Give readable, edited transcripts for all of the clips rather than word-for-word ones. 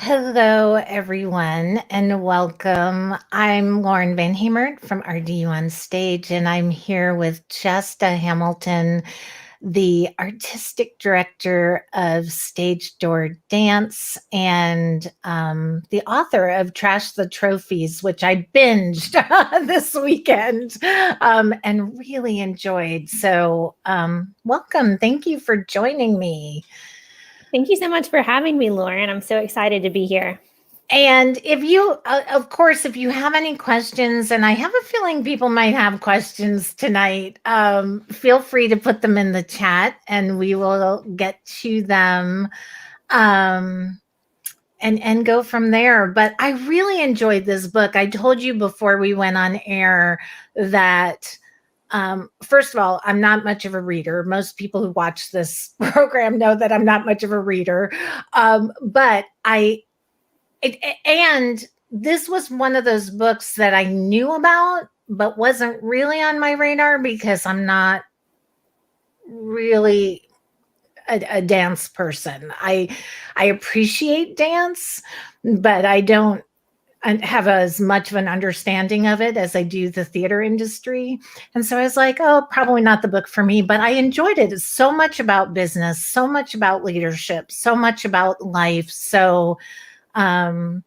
Hello, everyone, and welcome. I'm Lauren Van Hemert from RDU on Stage, and I'm here with Chasta Hamilton, the artistic director of Stage Door Dance and the author of Trash the Trophies, which I binged this weekend and really enjoyed. So, welcome. Thank you for joining me. Thank you so much for having me, Lauren. I'm so excited to be here. And if you, of course, if you have any questions, and I have a feeling people might have questions tonight, feel free to put them in the chat and we will get to them and go from there. But I really enjoyed this book. I told you before we went on air that first of all, I'm not much of a reader. Most people who watch this program know that I'm not much of a reader. But and this was one of those books that I knew about, but wasn't really on my radar because I'm not really a dance person. I appreciate dance, but I don't have as much of an understanding of it as I do the theater industry. And so I was like, oh, probably not the book for me, but I enjoyed it. It's so much about business, so much about leadership, so much about life. So um,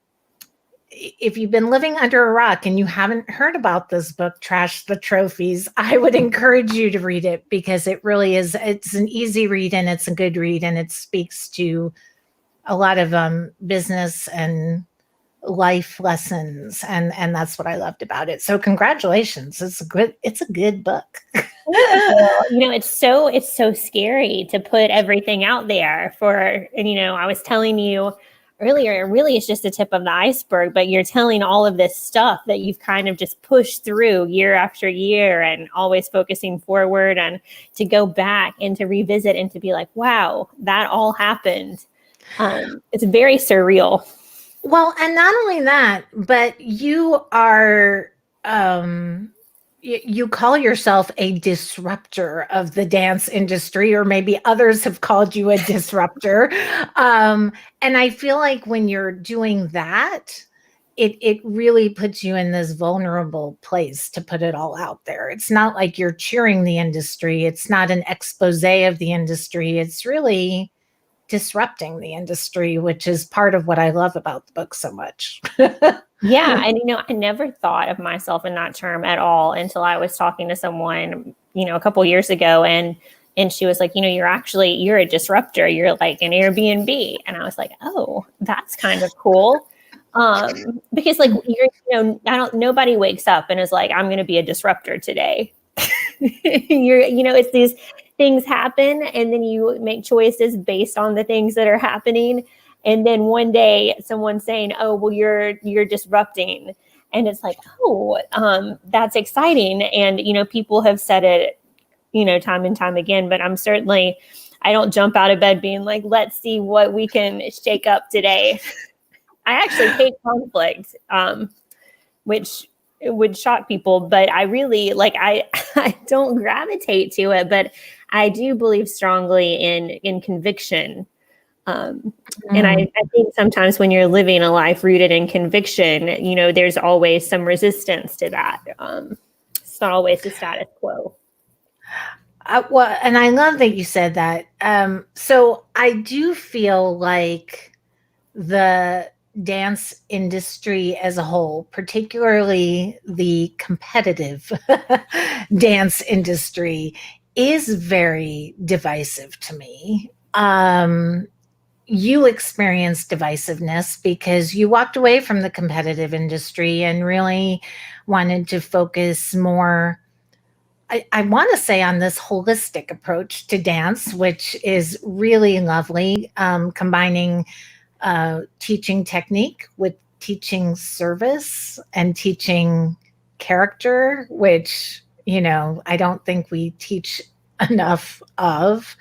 if you've been living under a rock and you haven't heard about this book, Trash the Trophies, I would encourage you to read it because it really is, it's an easy read and it's a good read and it speaks to a lot of business and life lessons and that's what I loved about it. So congratulations. It's a good book. It's so scary to put everything out there I was telling you earlier, really it's just the tip of the iceberg, but you're telling all of this stuff that you've kind of just pushed through year after year and always focusing forward, and to go back and to revisit and to be like, wow, that all happened. It's very surreal. Well, and not only that, but you are you call yourself a disruptor of the dance industry, or maybe others have called you a disruptor. And I feel like when you're doing that, it really puts you in this vulnerable place to put it all out there. It's not like you're cheering the industry. It's not an expose of the industry. It's really disrupting the industry, which is part of what I love about the book so much. Yeah. And, I never thought of myself in that term at all until I was talking to someone, a couple years ago. And she was like, you're a disruptor. You're like an Airbnb. And I was like, oh, that's kind of cool. Because nobody wakes up and is like, I'm going to be a disruptor today. It's these things happen and then you make choices based on the things that are happening. And then one day someone's saying, oh, well, you're disrupting. And it's like, oh, that's exciting. And, people have said it, time and time again, but I don't jump out of bed being like, let's see what we can shake up today. I actually hate conflict, which would shock people, but I really I don't gravitate to it, but I do believe strongly in conviction. And I think sometimes when you're living a life rooted in conviction, there's always some resistance to that. It's not always the status quo. Well, and I love that you said that. So I do feel like the dance industry as a whole, particularly the competitive dance industry, is very divisive to me. You experienced divisiveness because you walked away from the competitive industry and really wanted to focus more, I want to say, on this holistic approach to dance, which is really lovely, combining teaching technique with teaching service and teaching character, which, I don't think we teach enough of.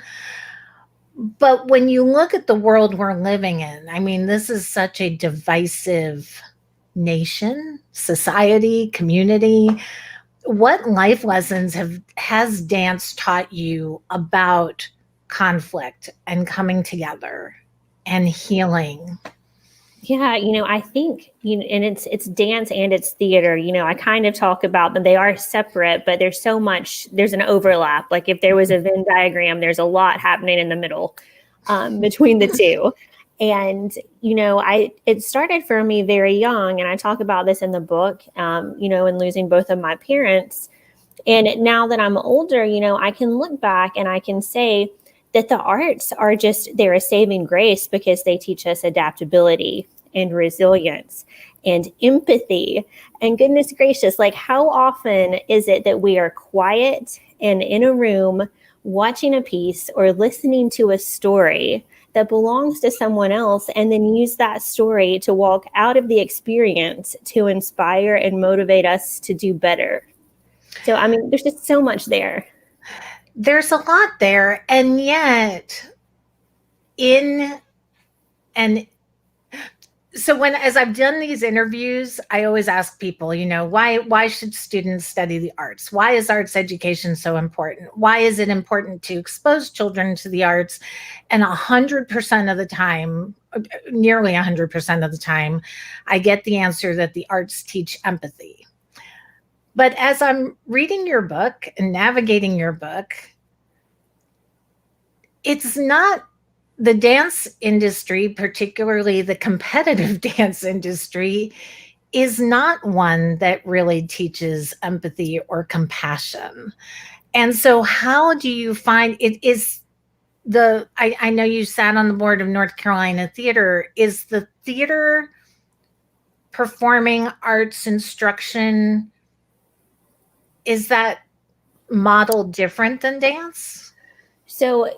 But when you look at the world we're living in, I mean, this is such a divisive nation, society, community. What life lessons has dance taught you about conflict and coming together and healing? Yeah, I think, and it's dance and it's theater. I kind of talk about them. They are separate, but there's an overlap. Like if there was a Venn diagram, there's a lot happening in the middle between the two. And, it started for me very young, and I talk about this in the book, in losing both of my parents. And now that I'm older, I can look back and I can say that the arts they're a saving grace because they teach us adaptability and resilience and empathy. And goodness gracious, like how often is it that we are quiet and in a room watching a piece or listening to a story that belongs to someone else, and then use that story to walk out of the experience to inspire and motivate us to do better? So, there's just so much there. There's a lot there. And yet as I've done these interviews, I always ask people, why should students study the arts? Why is arts education so important? Why is it important to expose children to the arts? And 100% of the time, nearly 100% of the time, I get the answer that the arts teach empathy. But as I'm reading your book and navigating your book, it's not the dance industry, particularly the competitive dance industry, is not one that really teaches empathy or compassion. And so how do you find it is I know you sat on the board of North Carolina Theater. Is the theater performing arts instruction, is that model different than dance? So,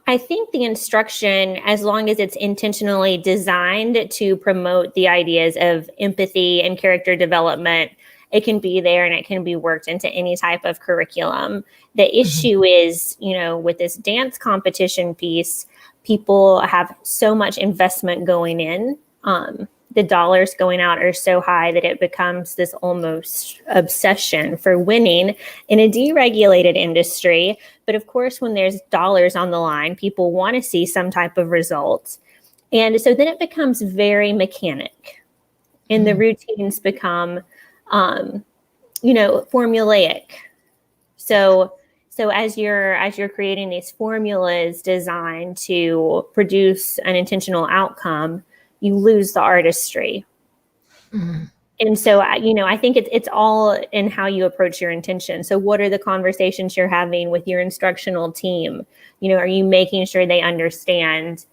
I think the instruction, as long as it's intentionally designed to promote the ideas of empathy and character development, it can be there and it can be worked into any type of curriculum. The issue is, with this dance competition piece, people have so much investment going in. The dollars going out are so high that it becomes this almost obsession for winning in a deregulated industry. But of course, when there's dollars on the line, people want to see some type of result. And so then it becomes very mechanic, and the routines become, formulaic. So as you're creating these formulas designed to produce an intentional outcome, you lose the artistry. Mm-hmm. And so, I think it's all in how you approach your intention. So what are the conversations you're having with your instructional team? Are you making sure they understand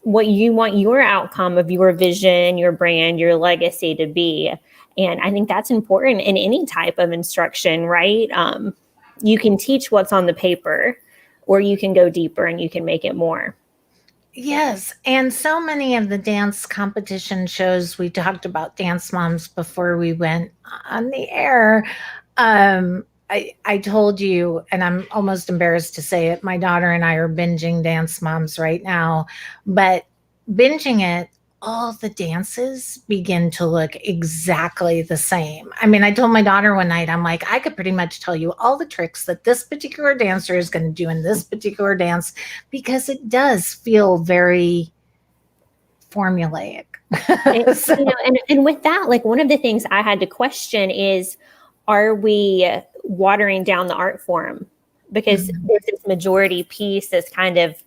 what you want your outcome of your vision, your brand, your legacy to be? And I think that's important in any type of instruction, right? You can teach what's on the paper, or you can go deeper and you can make it more. Yes. And so many of the dance competition shows, we talked about Dance Moms before we went on the air. I told you, and I'm almost embarrassed to say it, my daughter and I are binging Dance Moms right now, but binging it, all the dances begin to look exactly the same. I mean, I told my daughter one night, I'm like, I could pretty much tell you all the tricks that this particular dancer is going to do in this particular dance, because it does feel very formulaic. So, and with that, like one of the things I had to question is, are we watering down the art form? Because there's this majority piece that's kind of,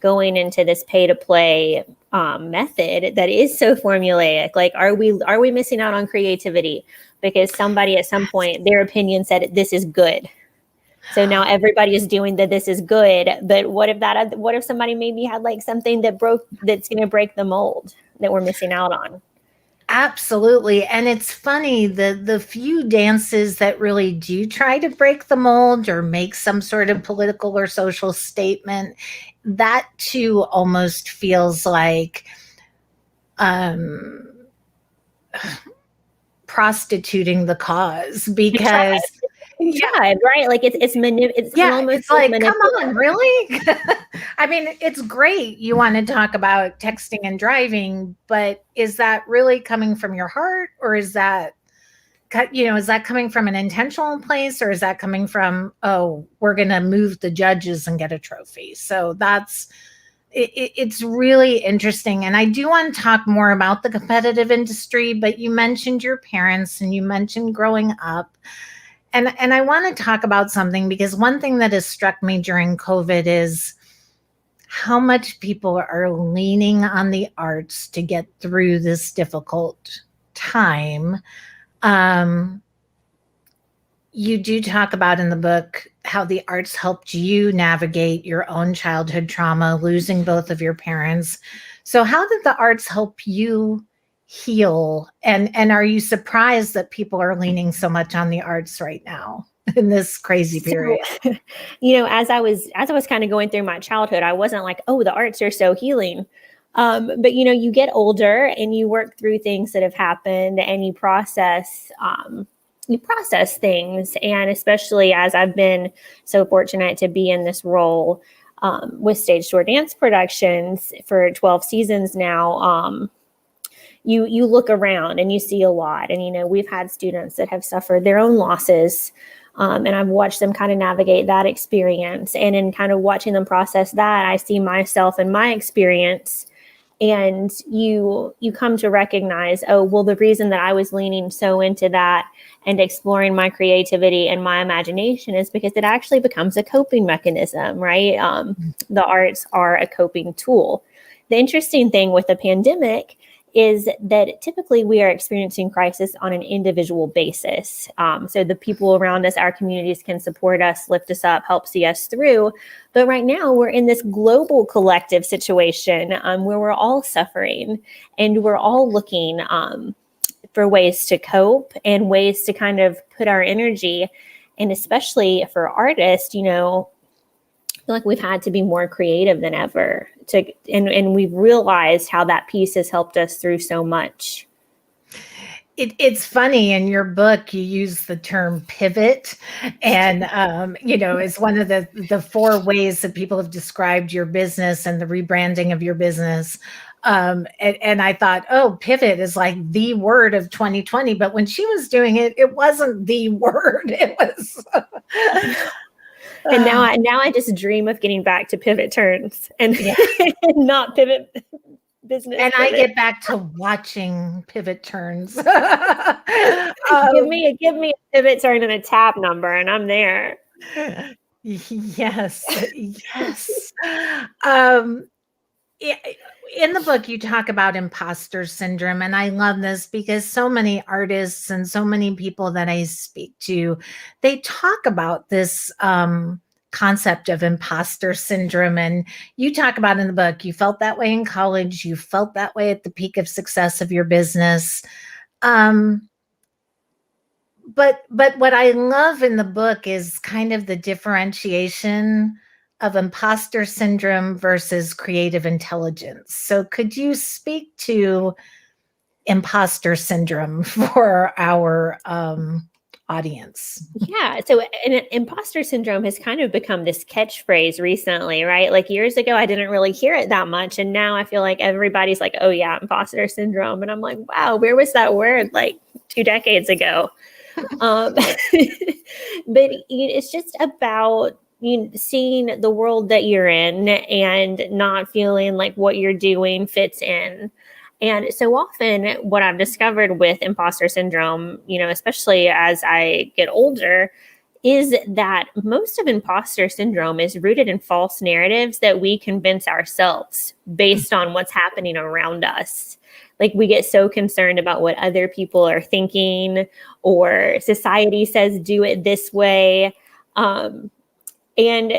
going into this pay to play method that is so formulaic. Like, are we missing out on creativity because somebody at some point, their opinion said this is good, so now everybody is doing that this is good? But what if somebody maybe had like something that's going to break the mold that we're missing out on? Absolutely. And it's funny, the few dances that really do try to break the mold or make some sort of political or social statement, that too almost feels like prostituting the cause, because right. Like it's like, come on, really? I mean, it's great you want to talk about texting and driving, but is that really coming from your heart, or is that coming from an intentional place, or is that coming from, oh, we're going to move the judges and get a trophy? So it's really interesting. And I do want to talk more about the competitive industry, but you mentioned your parents and you mentioned growing up. And I want to talk about something, because one thing that has struck me during COVID is how much people are leaning on the arts to get through this difficult time. You do talk about in the book how the arts helped you navigate your own childhood trauma, losing both of your parents. So how did the arts help you heal? And are you surprised that people are leaning so much on the arts right now in this crazy period? So, as I was kind of going through my childhood, I wasn't like, oh, the arts are so healing. But you get older and you work through things that have happened, and you process things. And especially as I've been so fortunate to be in this role with Stage Door Dance Productions for 12 seasons now, you look around and you see a lot. And, we've had students that have suffered their own losses. And I've watched them kind of navigate that experience. And in kind of watching them process that, I see myself and my experience. And you come to recognize, oh, well, the reason that I was leaning so into that and exploring my creativity and my imagination is because it actually becomes a coping mechanism, right? The arts are a coping tool. The interesting thing with the pandemic is that typically we are experiencing crisis on an individual basis. So the people around us, our communities, can support us, lift us up, help see us through. But right now we're in this global collective situation where we're all suffering, and we're all looking for ways to cope and ways to kind of put our energy. And especially for artists, I feel like we've had to be more creative than ever and we've realized how that piece has helped us through so much. It's funny, in your book, you use the term pivot, and, is one of the 4 ways that people have described your business and the rebranding of your business. And I thought, oh, pivot is like the word of 2020. But when she was doing it, it wasn't the word. It was. And now I just dream of getting back to pivot turns and not pivot business. And pivot. I get back to watching pivot turns. Give me a pivot turn and a tab number, and I'm there. Yes. In the book, you talk about imposter syndrome, and I love this because so many artists and so many people that I speak to, they talk about this concept of imposter syndrome. And you talk about in the book, you felt that way in college, you felt that way at the peak of success of your business. But what I love in the book is kind of the differentiation of imposter syndrome versus creative intelligence. So could you speak to imposter syndrome for our audience? Yeah. So imposter syndrome has kind of become this catchphrase recently, right? Like years ago, I didn't really hear it that much. And now I feel like everybody's like, oh yeah, imposter syndrome. And I'm like, wow, where was that word like 2 decades ago? But it's just about seeing the world that you're in and not feeling like what you're doing fits in. And so often what I've discovered with imposter syndrome, especially as I get older, is that most of imposter syndrome is rooted in false narratives that we convince ourselves based on what's happening around us. Like we get so concerned about what other people are thinking, or society says do it this way. And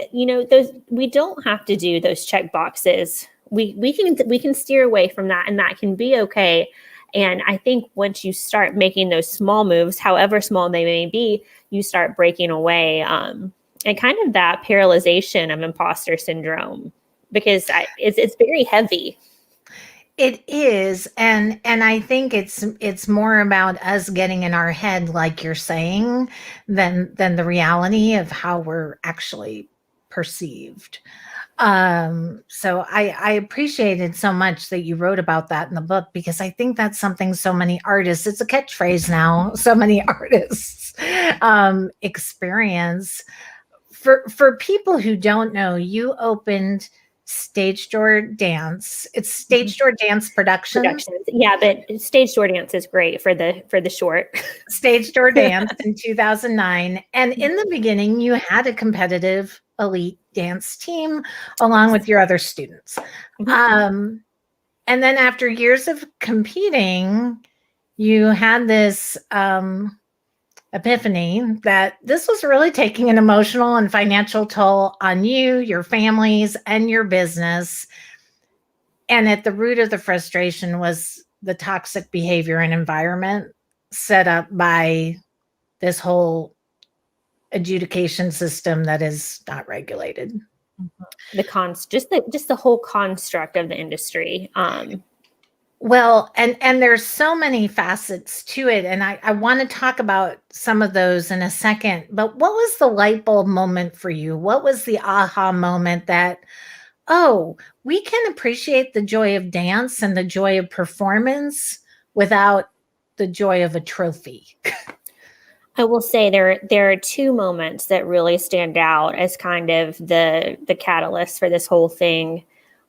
those, we don't have to do those check boxes. We can steer away from that, and that can be okay. And I think once you start making those small moves, however small they may be, you start breaking away. And kind of that paralyzation of imposter syndrome, because it's very heavy. It is, and I think it's more about us getting in our head, like you're saying, than the reality of how we're actually perceived. So I appreciated so much that you wrote about that in the book, because I think that's something so many artists, it's a catchphrase now, so many artists experience. For people who don't know, you opened Stage Door Dance. It's Stage Door Dance Productions. Yeah, but Stage Door Dance is great for the short. Stage Door Dance in 2009. And in the beginning, you had a competitive elite dance team along with your other students. And then after years of competing, you had this epiphany that this was really taking an emotional and financial toll on you, your families, and your business. And at the root of the frustration was the toxic behavior and environment set up by this whole adjudication system that is not regulated. Just the whole construct of the industry. Well, and there's so many facets to it, and I want to talk about some of those in a second. But what was the light bulb moment for you? What was the aha moment that, oh, we can appreciate the joy of dance and the joy of performance without the joy of a trophy? I will say there are two moments that really stand out as kind of the catalyst for this whole thing.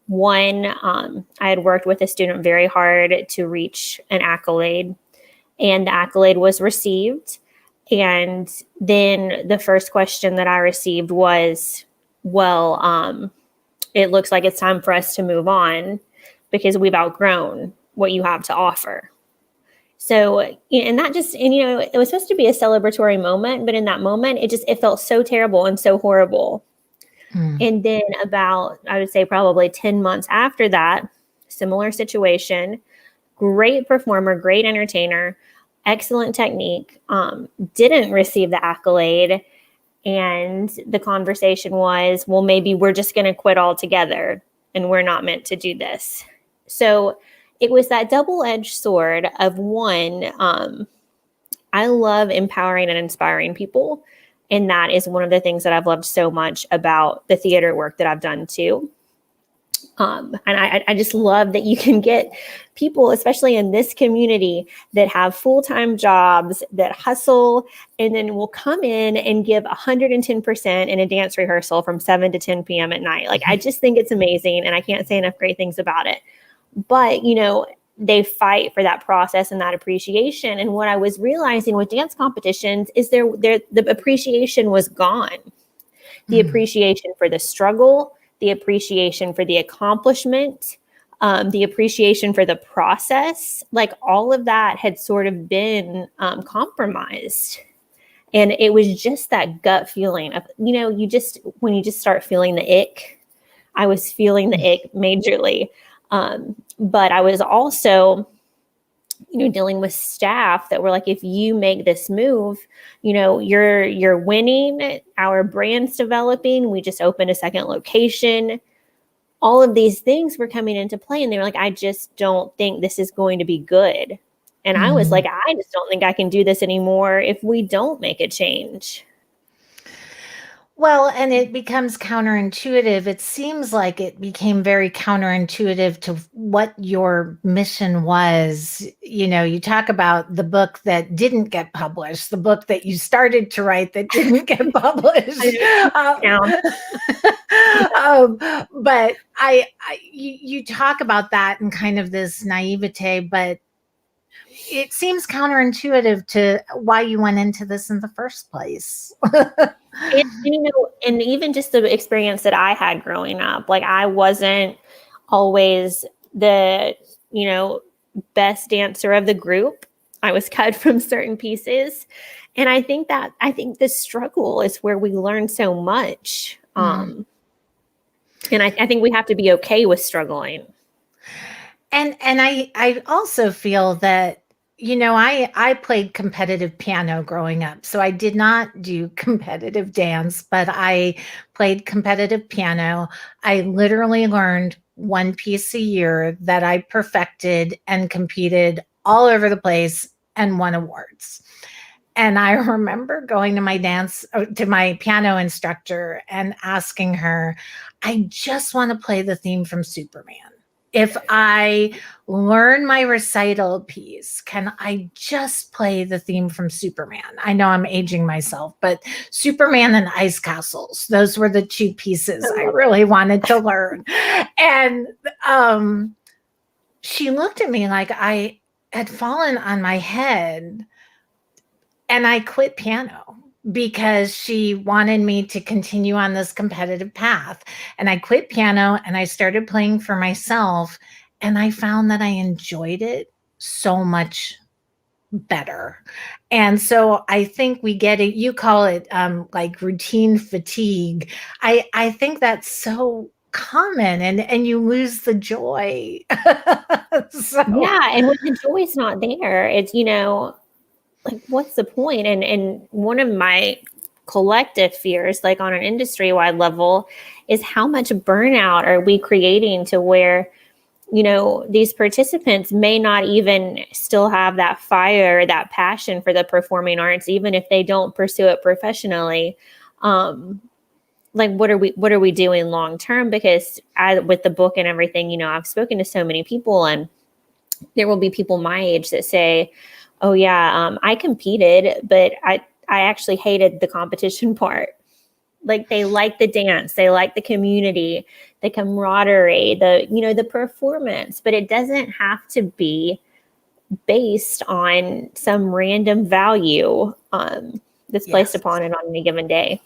One, I had worked with a student very hard to reach an accolade, and the accolade was received. And then the first question that I received was, well, it looks like it's time for us to move on because we've outgrown what you have to offer. So, and that just, and it was supposed to be a celebratory moment, but in that moment, it felt so terrible and so horrible. And then about, I would say probably 10 months after that, similar situation, great performer, great entertainer, excellent technique, didn't receive the accolade. And the conversation was, well, maybe we're just going to quit altogether and we're not meant to do this. So it was that double-edged sword of one, I love empowering and inspiring people. And that is one of the things that I've loved so much about the theater work that I've done too. And I just love that you can get people, especially in this community, that have full-time jobs, that hustle, and then will come in and give 110% in a dance rehearsal from 7 to 10 p.m. at night. Like, I just think it's amazing, and I can't say enough great things about it. But, they fight for that process and that appreciation. And what I was realizing with dance competitions is the appreciation was gone. The appreciation for the struggle, the appreciation for the accomplishment, the appreciation for the process, like all of that had sort of been compromised. And it was just that gut feeling of, when you just start feeling the ick. I was feeling the ick majorly. But I was also, dealing with staff that were like, if you make this move, you're winning, our brand's developing, we just opened a second location. All of these things were coming into play, and they were like, I just don't think this is going to be good. And I was like, I just don't think I can do this anymore if we don't make a change. Well, and it becomes counterintuitive. It seems like it became very counterintuitive to what your mission was. You talk about the book that didn't get published, the book that you started to write that didn't get published. But you talk about that and kind of this naivete, but it seems counterintuitive to why you went into this in the first place. And even just the experience that I had growing up, like I wasn't always the, best dancer of the group. I was cut from certain pieces. And I think the struggle is where we learn so much. And I think we have to be okay with struggling. And I also feel that, I played competitive piano growing up. So I did not do competitive dance, but I played competitive piano. I literally learned one piece a year that I perfected and competed all over the place and won awards. And I remember going to my piano instructor and asking her, I just want to play the theme from Superman. If I learn my recital piece, can I just play the theme from Superman? I know I'm aging myself, but Superman and Ice Castles, those were the two pieces I really wanted to learn. And she looked at me like I had fallen on my head, and I quit piano because she wanted me to continue on this competitive path. And I quit piano and I started playing for myself. And I found that I enjoyed it so much better. And so I think we get it. You call it like routine fatigue. I think that's so common, and you lose the joy. So. Yeah. And when the joy's not there, it's, like, what's the point? And one of my collective fears, like on an industry-wide level, is how much burnout are we creating to where, these participants may not even still have that fire, that passion for the performing arts, even if they don't pursue it professionally. Like, what are we doing long term? Because with the book and everything, I've spoken to so many people, and there will be people my age that say, oh yeah, I competed, but I actually hated the competition part. Like, they like the dance, they like the community, the camaraderie, the performance, but it doesn't have to be based on some random value that's placed upon it on any given day.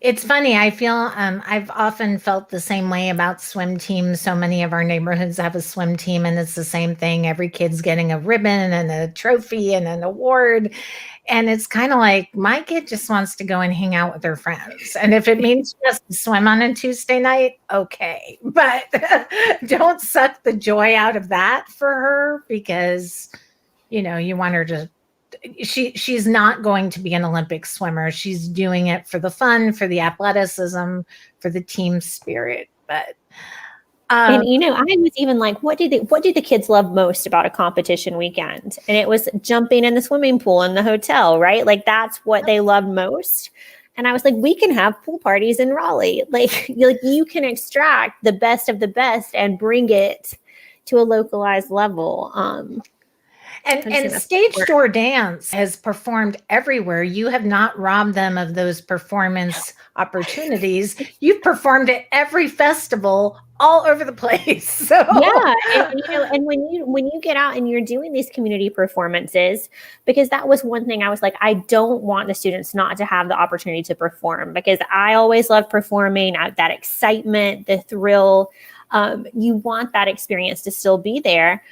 It's funny. I feel I've often felt the same way about swim teams. So many of our neighborhoods have a swim team, and it's the same thing. Every kid's getting a ribbon and a trophy and an award. And it's kind of like, my kid just wants to go and hang out with her friends. And if it means just to swim on a Tuesday night, okay. But don't suck the joy out of that for her, because, you want her to, she's not going to be an Olympic swimmer. She's doing it for the fun, for the athleticism, for the team spirit. But and I was even like, what do the kids love most about a competition weekend? And it was jumping in the swimming pool in the hotel, right? Like, that's what they loved most. And I was like, we can have pool parties in Raleigh. Like you can extract the best of the best and bring it to a localized level. And Stage Door Dance has performed everywhere. You have not robbed them of those performance opportunities. You've performed at every festival all over the place. So yeah, and when you get out and you're doing these community performances, because that was one thing I was like, I don't want the students not to have the opportunity to perform, because I always love performing. That excitement, the thrill, you want that experience to still be there.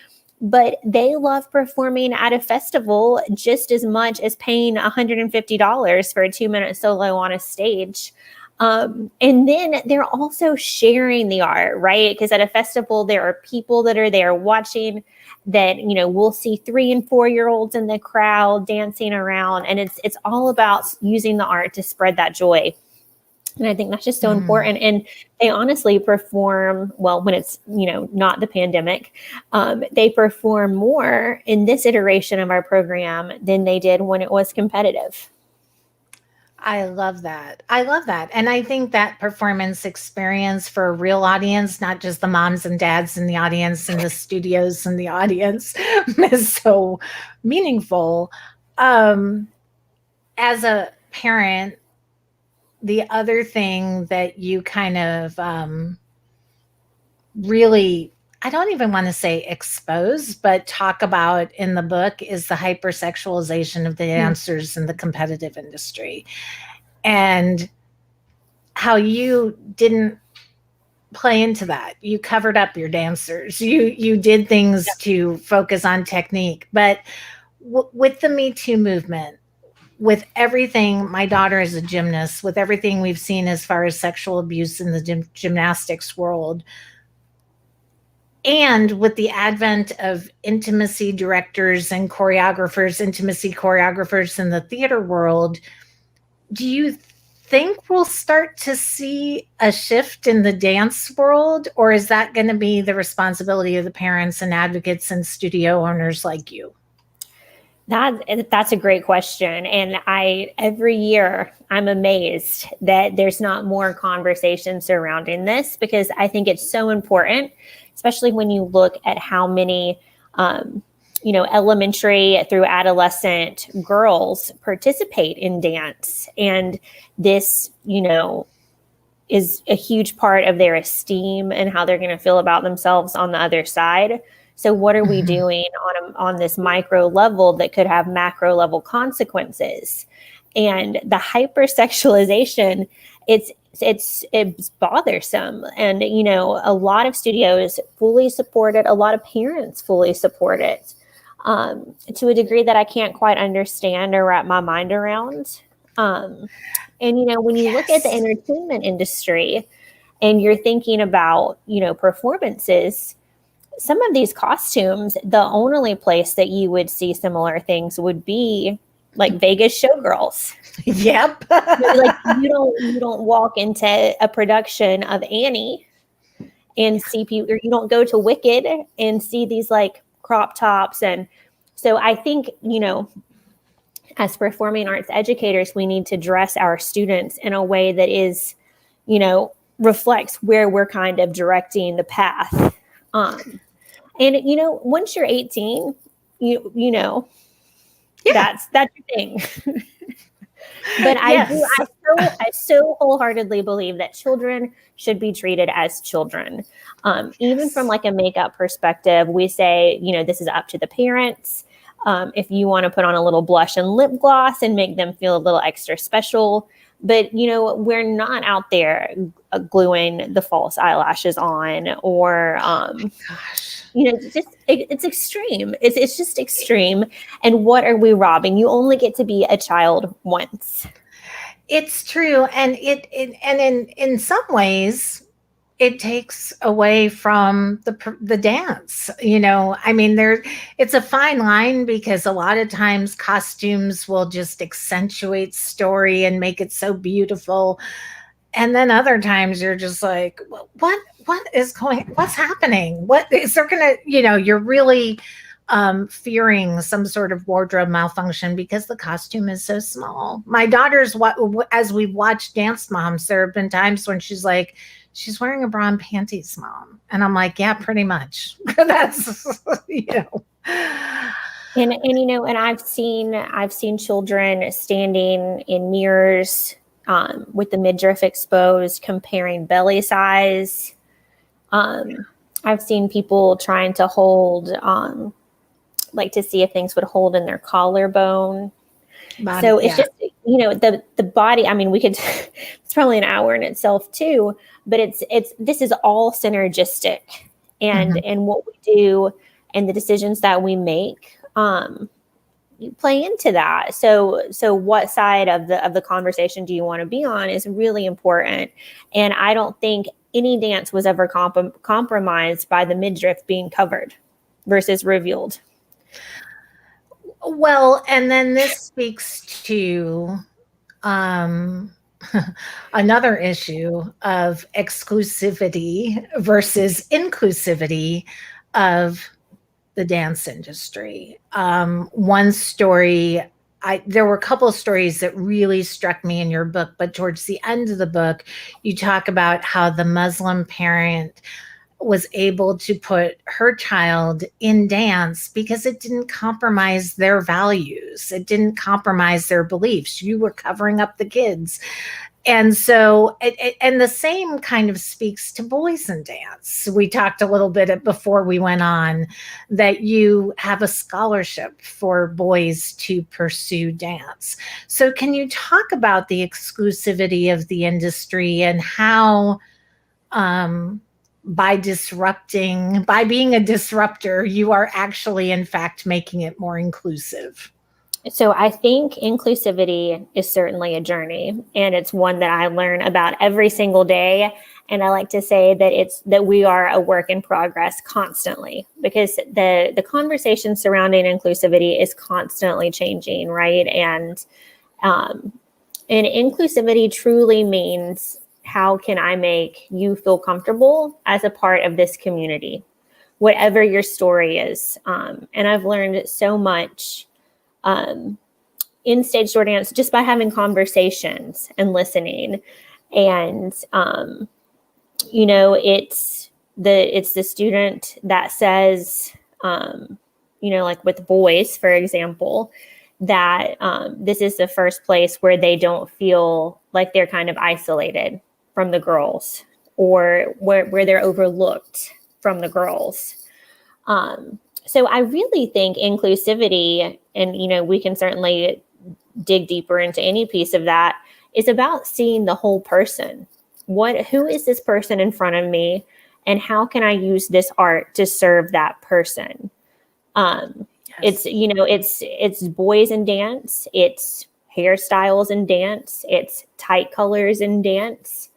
But they love performing at a festival just as much as paying $150 for a 2-minute solo on a stage. And then they're also sharing the art, right? Because at a festival, there are people that are there watching that, we'll see 3 and 4-year-olds in the crowd dancing around. And it's all about using the art to spread that joy. And I think that's just so important. And they honestly perform, well, when it's, not the pandemic, they perform more in this iteration of our program than they did when it was competitive. I love that. And I think that performance experience for a real audience, not just the moms and dads in the audience and the studios in the audience, is so meaningful. As a parent, the other thing that you kind of really, I don't even want to say expose, but talk about in the book is the hypersexualization of the dancers in the competitive industry, and how you didn't play into that. You covered up your dancers. You did things to focus on technique. But with the Me Too movement, with everything, my daughter is a gymnast, with everything we've seen as far as sexual abuse in the gymnastics world, and with the advent of intimacy directors and choreographers, intimacy choreographers in the theater world, do you think we'll start to see a shift in the dance world, or is that going to be the responsibility of the parents and advocates and studio owners like you? That's a great question. And every year I'm amazed that there's not more conversation surrounding this, because I think it's so important, especially when you look at how many, elementary through adolescent girls participate in dance. And this, is a huge part of their esteem and how they're going to feel about themselves on the other side. So what are we doing on this micro level that could have macro level consequences? And the hypersexualization, it's bothersome. And, a lot of studios fully support it. A lot of parents fully support it, to a degree that I can't quite understand or wrap my mind around. And, when you look at the entertainment industry and you're thinking about, performances, some of these costumes, the only place that you would see similar things would be like Vegas showgirls. Yep. Like you don't walk into a production of Annie and see people, or you don't go to Wicked and see these like crop tops. And so I think, as performing arts educators, we need to dress our students in a way that is, reflects where we're kind of directing the path. And, once you're 18, that's your thing. But I so wholeheartedly believe that children should be treated as children. Even from like a makeup perspective, we say, this is up to the parents. If you want to put on a little blush and lip gloss and make them feel a little extra special. But, we're not out there gluing the false eyelashes on, or, it's extreme. It's just extreme. And what are we robbing? You only get to be a child once. It's true. And in some ways, it takes away from the dance. It's a fine line, because a lot of times costumes will just accentuate story and make it so beautiful. And then other times you're just like, what's happening? What is there gonna, you're really fearing some sort of wardrobe malfunction because the costume is so small. My daughter's, as we've watched Dance Moms, there have been times when she's like, she's wearing a bra and panties, Mom. And I'm like, yeah, pretty much. That's, And I've seen children standing in mirrors, with the midriff exposed, comparing belly size. I've seen people trying to hold, like to see if things would hold in their collarbone. So it's just, the body, we could, it's probably an hour in itself too, but this is all synergistic, and what we do and the decisions that we make, you play into that. So what side of the conversation do you want to be on is really important. And I don't think any dance was ever compromised by the midriff being covered versus revealed. Well, and then this speaks to another issue of exclusivity versus inclusivity of the dance industry. One story, there were a couple of stories that really struck me in your book, but towards the end of the book, you talk about how the Muslim parent was able to put her child in dance because it didn't compromise their values. It didn't compromise their beliefs. You were covering up the kids. And so, and the same kind of speaks to boys in dance. We talked a little bit before we went on that you have a scholarship for boys to pursue dance. So can you talk about the exclusivity of the industry and how, by being a disruptor, you are actually, in fact, making it more inclusive? So I think inclusivity is certainly a journey, and it's one that I learn about every single day. And I like to say that we are a work in progress constantly, because the conversation surrounding inclusivity is constantly changing, right? And inclusivity truly means, how can I make you feel comfortable as a part of this community, whatever your story is? And I've learned so much in stage door dance just by having conversations and listening. And, it's the student that says, like with boys, for example, that this is the first place where they don't feel like they're kind of isolated from the girls, or where they're overlooked from the girls. So I really think inclusivity, and, we can certainly dig deeper into any piece of that, is about seeing the whole person. Who is this person in front of me, and how can I use this art to serve that person? Yes. It's boys in dance, it's hairstyles in dance, it's tight colors in dance.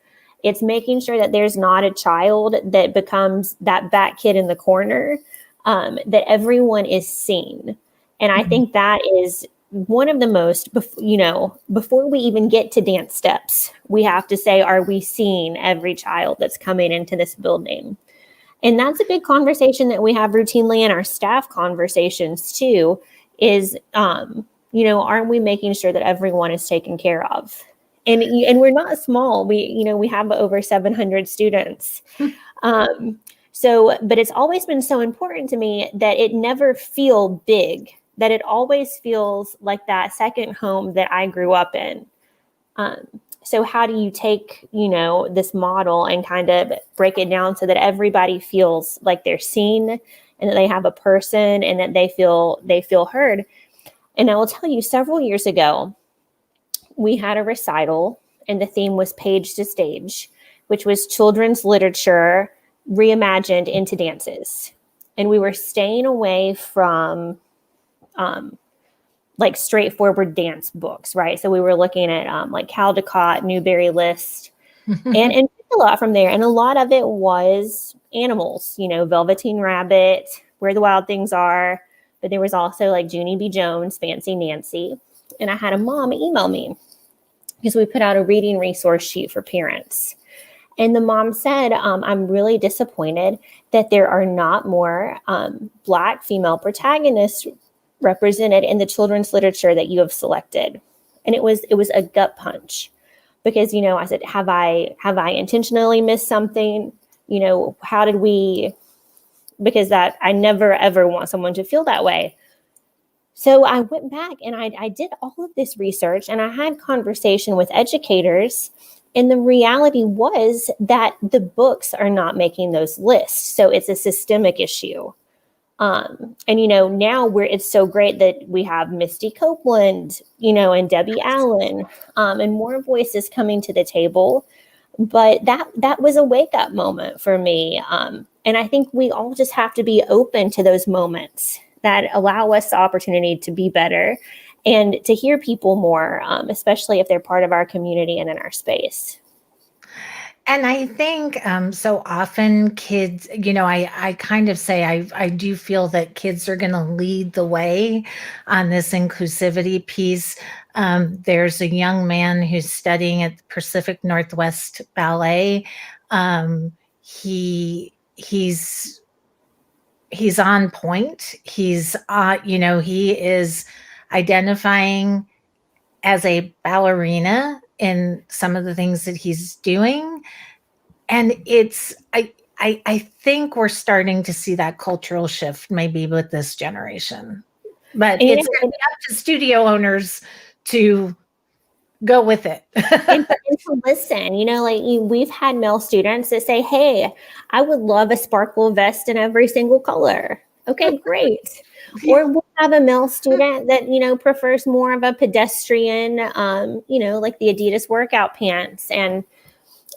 It's making sure that there's not a child that becomes that back kid in the corner, that everyone is seen. And I think that is one of the most, before we even get to dance steps, we have to say, are we seeing every child that's coming into this building? And that's a big conversation that we have routinely in our staff conversations too, is, aren't we making sure that everyone is taken care of? And we're not small. We have over 700 students. But it's always been so important to me that it never feel big, that it always feels like that second home that I grew up in. So how do you take, this model and kind of break it down so that everybody feels like they're seen, and that they have a person, and that they feel heard? And I will tell you, several years ago, we had a recital, and the theme was Page to Stage, which was children's literature reimagined into dances. And we were staying away from like straightforward dance books, right? So we were looking at like Caldecott, Newberry List, and a lot from there. And a lot of it was animals, Velveteen Rabbit, Where the Wild Things Are. But there was also like Junie B. Jones, Fancy Nancy. And I had a mom email me because we put out a reading resource sheet for parents. And the mom said, I'm really disappointed that there are not more Black female protagonists represented in the children's literature that you have selected. And it was a gut punch, because, I said, have I intentionally missed something? How did we, because that I never, ever want someone to feel that way. So I went back and I did all of this research, and I had conversation with educators, and the reality was that the books are not making those lists. So it's a systemic issue. And, now it's so great that we have Misty Copeland, and Debbie Allen, and more voices coming to the table. But that was a wake up moment for me. And I think we all just have to be open to those moments that allow us the opportunity to be better and to hear people more, especially if they're part of our community and in our space. And I think so often kids, I kind of say I do feel that kids are going to lead the way on this inclusivity piece. There's a young man who's studying at the Pacific Northwest Ballet. He's on point. He's, he is identifying as a ballerina in some of the things that he's doing. And I think we're starting to see that cultural shift maybe with this generation. But it's up to studio owners to go with it. and to listen, we've had male students that say, hey, I would love a sparkle vest in every single color. Okay, great. Or we'll have a male student that, prefers more of a pedestrian, like the Adidas workout pants. And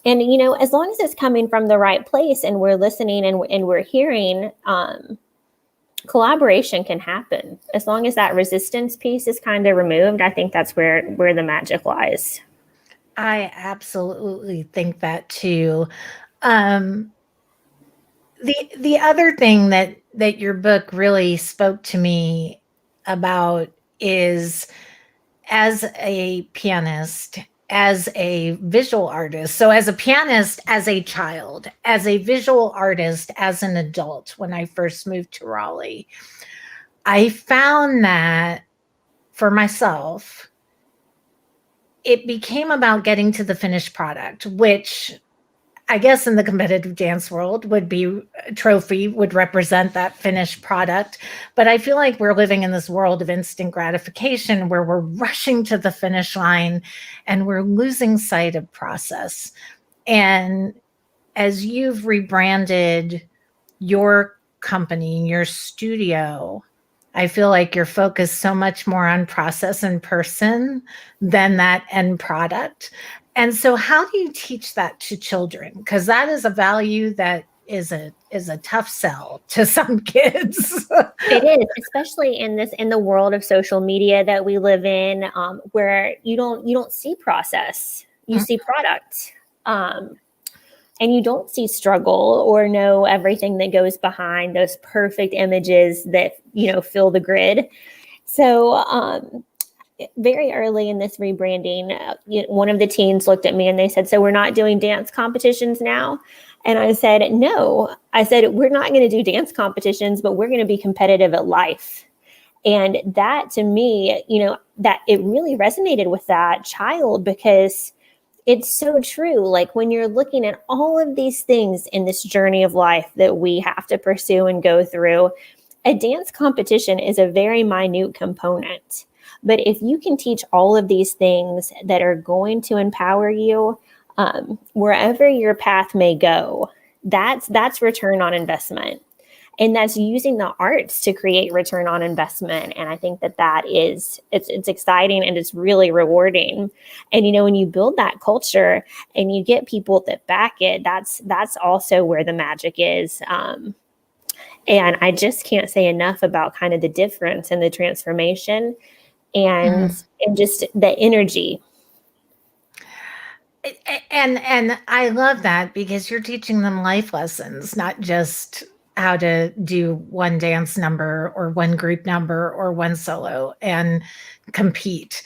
as long as it's coming from the right place and we're listening and we're hearing, collaboration can happen. As long as that resistance piece is kind of removed, I think that's where the magic lies. I absolutely think that too. The other thing that your book really spoke to me about is, as a pianist, as a visual artist, so as a pianist, as a child, as a visual artist, as an adult, when I first moved to Raleigh, I found that for myself, it became about getting to the finished product, which I guess in the competitive dance world would be a trophy, would represent that finished product. But I feel like we're living in this world of instant gratification where we're rushing to the finish line and we're losing sight of process. And as you've rebranded your company, your studio, I feel like you're focused so much more on process and person than that end product. And so how do you teach that to children? Because that is a value that is a tough sell to some kids. It is, especially in the world of social media that we live in, where you don't see process, you see product. And you don't see struggle or know everything that goes behind those perfect images that, fill the grid. So very early in this rebranding, one of the teens looked at me and they said, "So we're not doing dance competitions now?" And I said, "No." I said, "We're not going to do dance competitions, but we're going to be competitive at life." And that, to me, that it really resonated with that child, because it's so true. Like, when you're looking at all of these things in this journey of life that we have to pursue and go through, a dance competition is a very minute component. But if you can teach all of these things that are going to empower you, wherever your path may go, that's return on investment. And that's using the arts to create return on investment. And I think it's exciting and it's really rewarding. And, when you build that culture and you get people that back it, that's also where the magic is. And I just can't say enough about kind of the difference and the transformation and just the energy. And I love that, because you're teaching them life lessons, not just how to do one dance number or one group number or one solo and compete.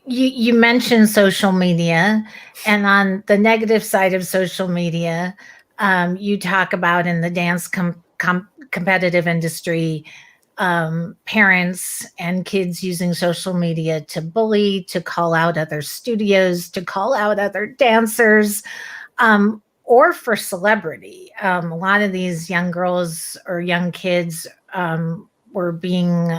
You mentioned social media, and on the negative side of social media, you talk about in the dance competitive industry, parents and kids using social media to bully, to call out other studios, to call out other dancers, or for celebrity. A lot of these young girls or young kids were being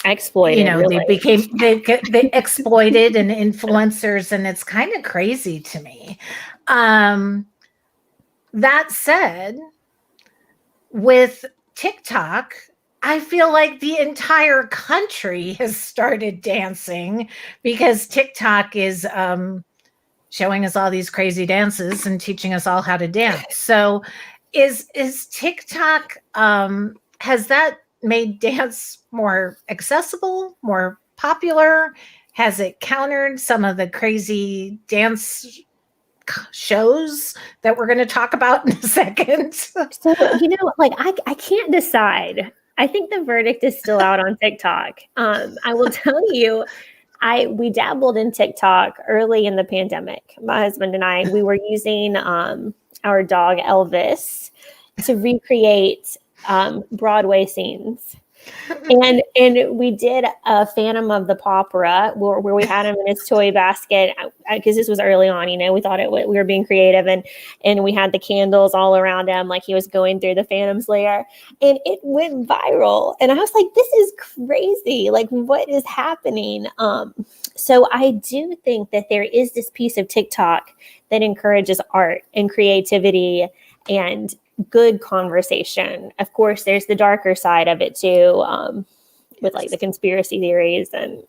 exploited. They exploited and influencers, and it's kind of crazy to me. That said, with TikTok, I feel like the entire country has started dancing, because TikTok is showing us all these crazy dances and teaching us all how to dance. So is TikTok, has that made dance more accessible, more popular? Has it countered some of the crazy dance shows that we're going to talk about in a second? So, I can't decide. I think the verdict is still out on TikTok. I will tell you, we dabbled in TikTok early in the pandemic. My husband and I, we were using our dog Elvis to recreate Broadway scenes. And we did a Phantom of the Opera where we had him in his toy basket, because this was early on, we thought we were being creative, and we had the candles all around him like he was going through the Phantom's lair, and it went viral. And I was like, this is crazy. Like, what is happening? So I do think that there is this piece of TikTok that encourages art and creativity and good conversation. Of course, there's the darker side of it too, with like the conspiracy theories, and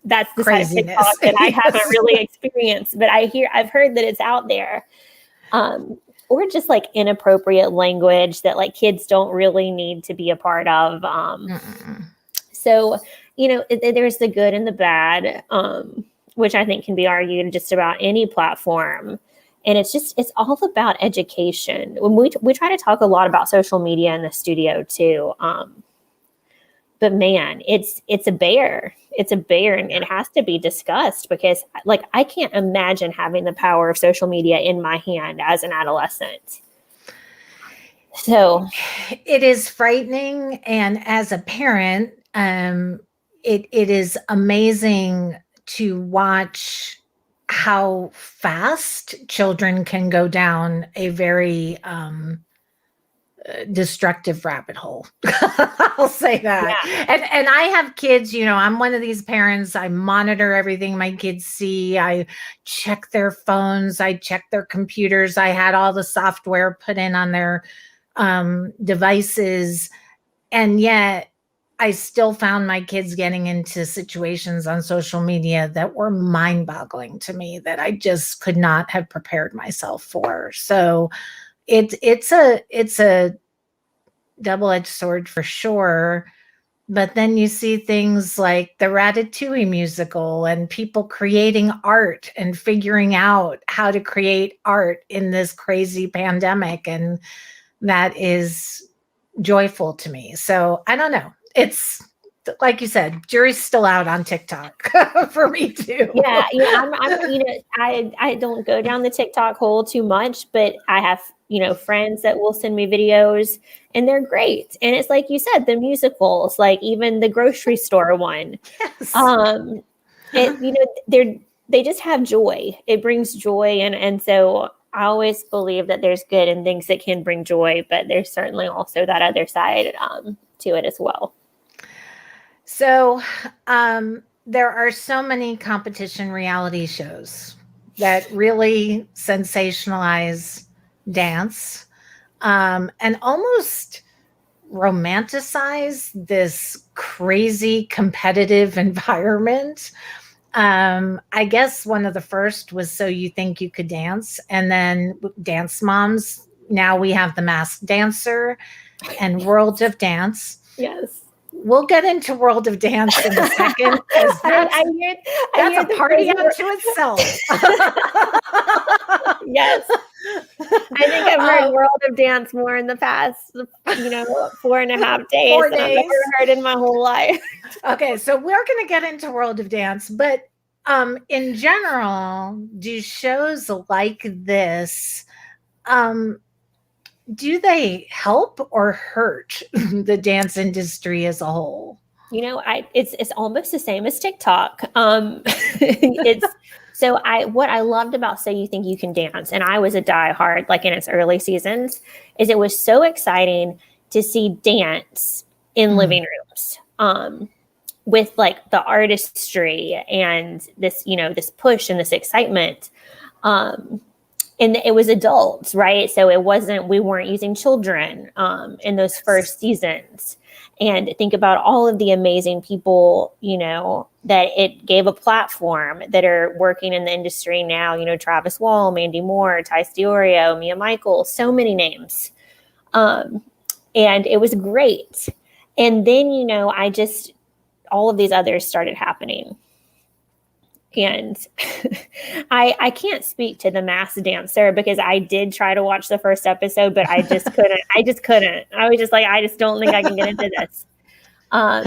that's the side of TikTok that I haven't really experienced, but I've heard that it's out there. Or just like inappropriate language that like kids don't really need to be a part of. So, there's the good and the bad, which I think can be argued just about any platform. And it's all about education. When we try to talk a lot about social media in the studio too. But man, it's a bear. It's a bear, and it has to be discussed, because like, I can't imagine having the power of social media in my hand as an adolescent. So it is frightening. And as a parent, um, it is amazing to watch how fast children can go down a very destructive rabbit hole. I'll say that. Yeah. And I have kids, I'm one of these parents. I monitor everything my kids see. I check their phones, I check their computers. I had all the software put in on their devices. And yet I still found my kids getting into situations on social media that were mind-boggling to me, that I just could not have prepared myself for. So it's a double-edged sword for sure. But then you see things like the Ratatouille musical and people creating art and figuring out how to create art in this crazy pandemic. And that is joyful to me. So I don't know. It's like you said, jury's still out on TikTok for me too. Yeah. I don't go down the TikTok hole too much, but I have, friends that will send me videos and they're great. And it's like you said, the musicals, like even the grocery store one. Yes. They just have joy. It brings joy. And so I always believe that there's good in things that can bring joy, but there's certainly also that other side to it as well. So there are so many competition reality shows that really sensationalize dance and almost romanticize this crazy competitive environment. I guess one of the first was So You Think You Could Dance, and then Dance Moms. Now we have The Masked Dancer and World of Dance. Yes. We'll get into World of Dance in a second. That's a party unto itself. Yes. I think I've heard World of Dance more in the past, 4.5 days 4 than I've days. ever heard in my whole life. Okay, so we're going to get into World of Dance, but in general, do shows like this, do they help or hurt the dance industry as a whole? It's almost the same as TikTok. What I loved about So You Think You Can Dance, and I was a diehard, like in its early seasons, is it was so exciting to see dance in living rooms, with like the artistry and this, this push and this excitement. And it was adults, right? So we weren't using children in those first seasons. And think about all of the amazing people, that it gave a platform that are working in the industry now, Travis Wall, Mandy Moore, Tice Diorio, Mia Michael, so many names. And it was great. And then, all of these others started happening. And I can't speak to The Masked Dancer because I did try to watch the first episode, but I just couldn't. I was just like, I just don't think I can get into this. But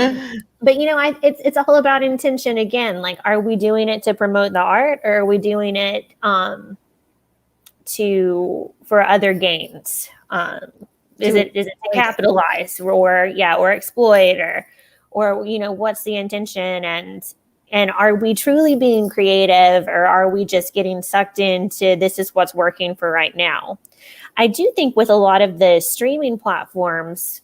it's all about intention again. Like, are we doing it to promote the art, or are we doing it for other gains? Is it to capitalize or exploit or what's the intention? And are we truly being creative, or are we just getting sucked into this is what's working for right now? I do think with a lot of the streaming platforms,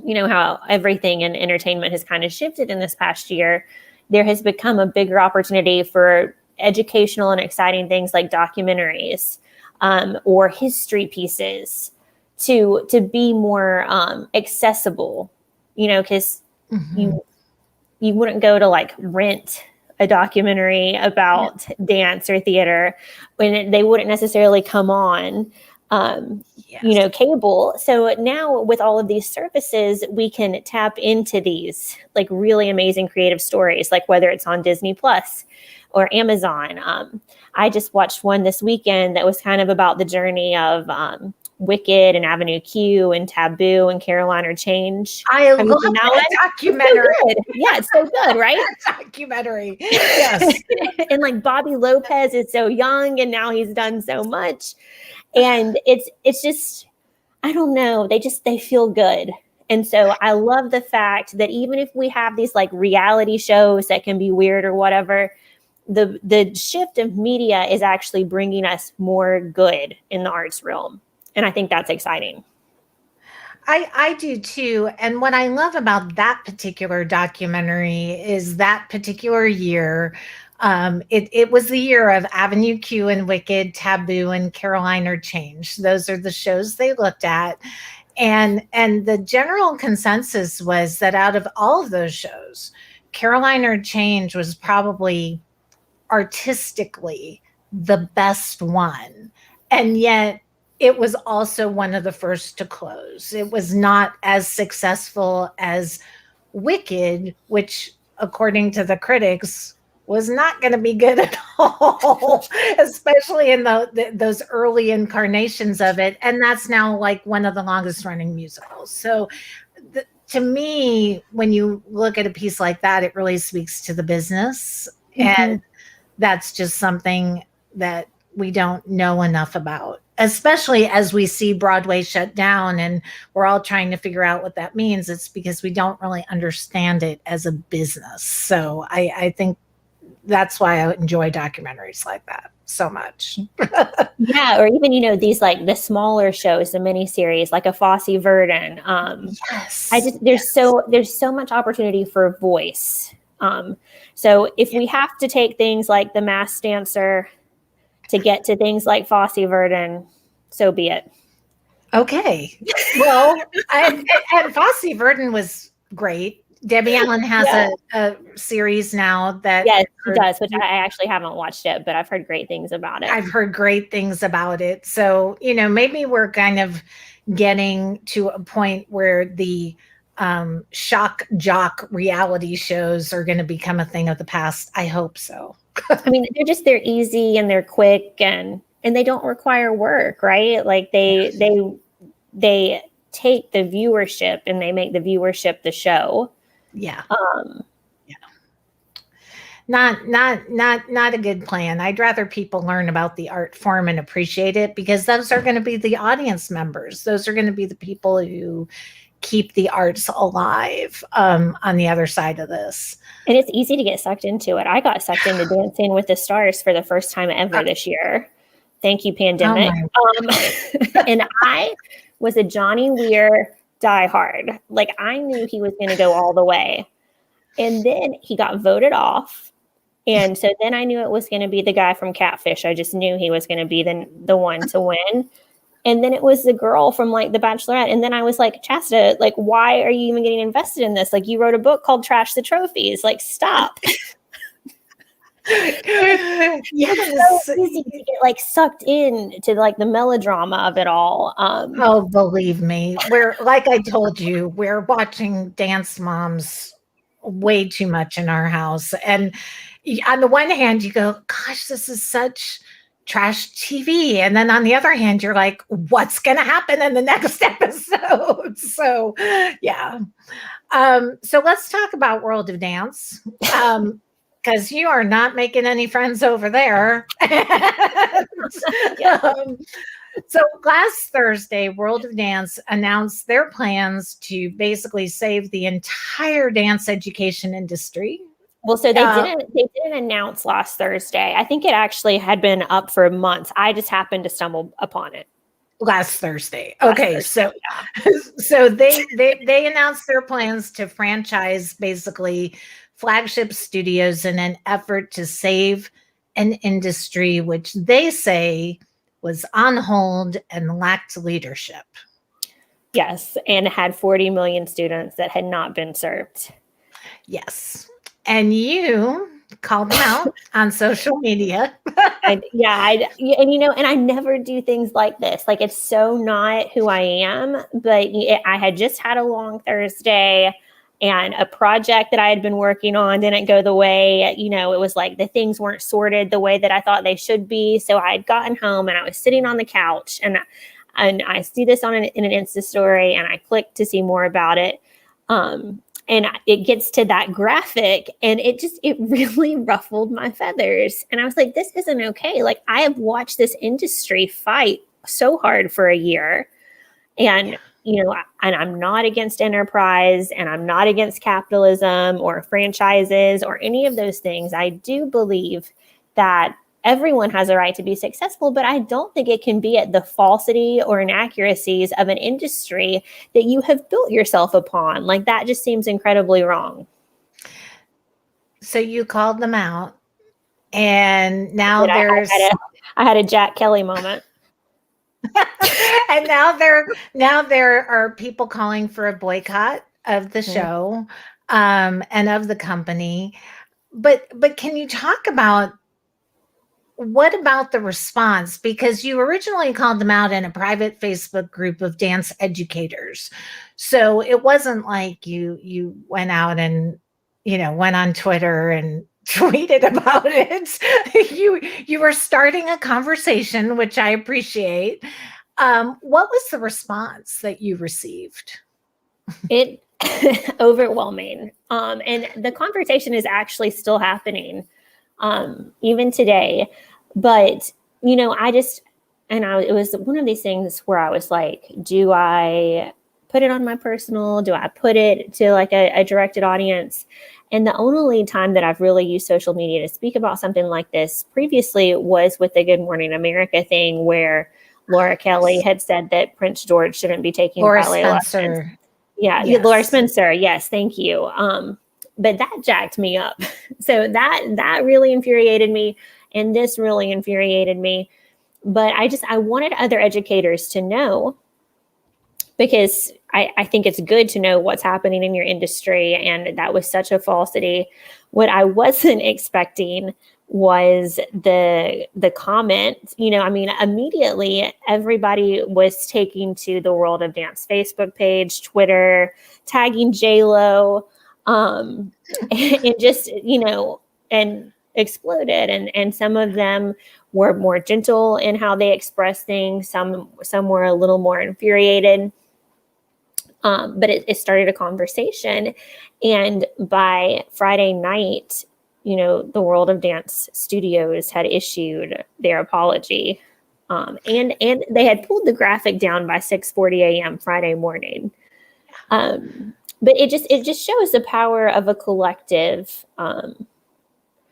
how everything in entertainment has kind of shifted in this past year, there has become a bigger opportunity for educational and exciting things like documentaries or history pieces to be more accessible, because you wouldn't go to like rent a documentary about dance or theater when they wouldn't necessarily come on, cable. So now with all of these services, we can tap into these like really amazing creative stories, like whether it's on Disney Plus or Amazon. I just watched one this weekend that was kind of about the journey of Wicked and Avenue Q and Taboo and Caroline Change. I love that documentary. So yeah, it's so good, right? Documentary. Yes. And like Bobby Lopez is so young and now he's done so much. And it's just, I don't know. They feel good. And so I love the fact that even if we have these like reality shows that can be weird or whatever, the shift of media is actually bringing us more good in the arts realm. And I think that's exciting. I do too. And what I love about that particular documentary is that particular year, it was the year of Avenue Q and Wicked, Taboo, and Caroline or Change. Those are the shows they looked at. And the general consensus was that out of all of those shows, Caroline or Change was probably artistically the best one. And yet it was also one of the first to close. It was not as successful as Wicked, which, according to the critics, was not going to be good at all, especially in those early incarnations of it. And that's now like one of the longest running musicals. So to me, when you look at a piece like that, it really speaks to the business. And that's just something that we don't know enough about, especially as we see Broadway shut down and we're all trying to figure out what that means. It's because we don't really understand it as a business. So I think that's why I enjoy documentaries like that so much. Yeah, or even, you know, these like the smaller shows, the miniseries, like a Fosse Verdon. Yes. There's so much opportunity for voice. So if we have to take things like The Masked Dancer to get to things like Fosse Verdon, so be it. Okay. Well, and Fosse Verdon was great. Debbie Allen has a series now that yes, she does, which I actually haven't watched it, but I've heard great things about it. I've heard great things about it. So, you know, maybe we're kind of getting to a point where the shock jock reality shows are going to become a thing of the past. I hope so. I mean, they're easy and they're quick and they don't require work, right? Like they take the viewership and they make the viewership the show. Yeah. Not a good plan. I'd rather people learn about the art form and appreciate it, because those are going to be the audience members. Those are going to be the people who keep the arts alive on the other side of this. And it's easy to get sucked into it. I got sucked into Dancing with the Stars for the first time ever this year. Thank you, pandemic. And I was a Johnny Weir diehard. Like, I knew he was going to go all the way. And then he got voted off. And so then I knew it was going to be the guy from Catfish. I just knew he was going to be the one to win. And then it was the girl from like The Bachelorette. And then I was like, Chasta, like, why are you even getting invested in this? Like, you wrote a book called Trash the Trophies. Like, stop. Yes. It's so easy to get like sucked in to like the melodrama of it all. Oh, believe me, we're, like I told you, we're watching Dance Moms way too much in our house. And on the one hand, you go, gosh, this is such trash TV. And then on the other hand, you're like, what's going to happen in the next episode? So, yeah. So let's talk about World of Dance. Because you are not making any friends over there. So last Thursday, World of Dance announced their plans to basically save the entire dance education industry. Well, so they didn't announce last Thursday. I think it actually had been up for months. I just happened to stumble upon it. Last Thursday. Okay, so they announced their plans to franchise basically flagship studios in an effort to save an industry which they say was on hold and lacked leadership. Yes, and had 40 million students that had not been served. Yes. And you called them out on social media. And I never do things like this. Like, it's so not who I am, but I had just had a long Thursday. And a project that I had been working on didn't go the way, it was like the things weren't sorted the way that I thought they should be. So I had gotten home and I was sitting on the couch and I see this in an Insta story and I clicked to see more about it. And it gets to that graphic and it really ruffled my feathers. And I was like, this isn't okay. Like, I have watched this industry fight so hard for a year. And and I'm not against enterprise, and I'm not against capitalism or franchises or any of those things. I do believe that everyone has a right to be successful, but I don't think it can be at the falsity or inaccuracies of an industry that you have built yourself upon. Like, that just seems incredibly wrong. So you called them out, and now there's I had a Jack Kelly moment. and now there are people calling for a boycott of the show, and of the company. But can you talk about what about the response? Because you originally called them out in a private Facebook group of dance educators. So it wasn't like you went out and, went on Twitter and tweeted about it. You were starting a conversation, which I appreciate. What was the response that you received? It overwhelming. And the conversation is actually still happening, even today. But, it was one of these things where I was like, do I put it on my personal? Do I put it to like a directed audience? And the only time that I've really used social media to speak about something like this previously was with the Good Morning America thing, where Laura Kelly had said that Prince George shouldn't be taking Laura ballet Spencer. lessons. Yeah, Yes. Laura Spencer. Yes, thank you. But that jacked me up. So that really infuriated me, and this really infuriated me. But I wanted other educators to know, because I think it's good to know what's happening in your industry, and that was such a falsity. What I wasn't expecting was the comment. Immediately everybody was taking to the World of Dance Facebook page, Twitter, tagging J-Lo, and just, and exploded. And some of them were more gentle in how they expressed things. Some were a little more infuriated. But it started a conversation. And by Friday night, the World of Dance Studios had issued their apology. And they had pulled the graphic down by 6:40 a.m. Friday morning. But it just shows the power of a collective